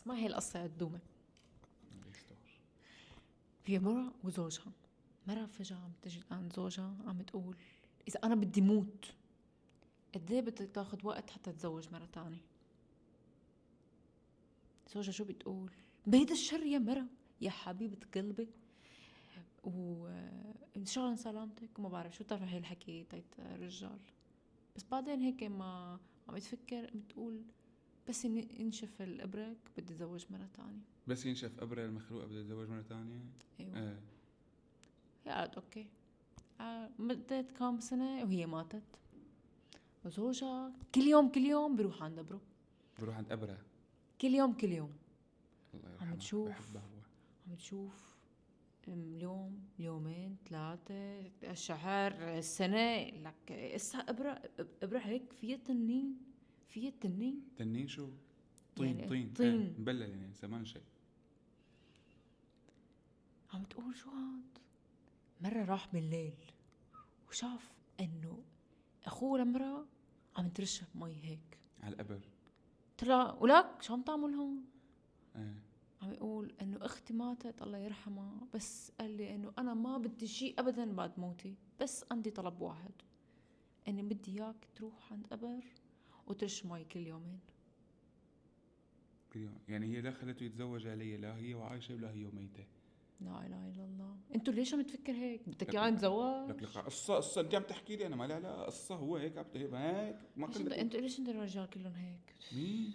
اسمعي هي القصة يا الدومة. في مرة وزوجها، مرة فجأة عم تجي عند زوجها عم تقول إذا أنا بدي موت قد ايه بدك تاخد وقت حتى تتزوج مرة تانية؟ زوجها شو بتقول؟ بعيد الشر يا مرة، يا حبيبة قلبي وإن شاء الله سلامتك. وما بعرف شو تعرف هي الحكي تاعت الرجال. بس بعدين هيك ما عم تفكر بتقول بس ينشف الإبرك بدي أتزوج مرة تانية. بس ينشف إبرة المخلوق بدي أتزوج مرة تانية. أيوة. هي قالت أوكي. مدت كام سنة وهي ماتت. وزوجها كل يوم بيروح عند إبره، بروح عند إبرة كل يوم الله يرحمه. عم تشوف بحبه هو. عم تشوف اليوم يومين ثلاثة الشهر السنة لك اسا إبرة هيك فيها تنين تنين شو؟ طين يعني طين طين. مبلل يعني زمان شيء. عم تقول شو هاد. مرة راح بالليل وشاف انه اخوه لمرة عم ترشف مي هيك على القبر. طلع ولك شو عم تعمل هون؟ ايه. عم يقول انه اختي ماتت الله يرحمها، بس قال لي انه انا ما بدي شيء ابدا بعد موتي، بس عندي طلب واحد، اني بدي اياك تروح عند قبر وترش مي كل يومين. كل يوم يعني هي لا خلته يتزوج علي، لا هي وعايشة ولا هي وميتة. لا اله الا الله. انتوا ليش عم تفكر هيك؟ بدك لك اياه يتزوج؟ لك قصة انت عم تحكي لي، انا ما لي علاقة. قصة هو هيك هيك ما ليش كنت. انتوا ليش انتوا الرجال كلهم هيك؟ مين؟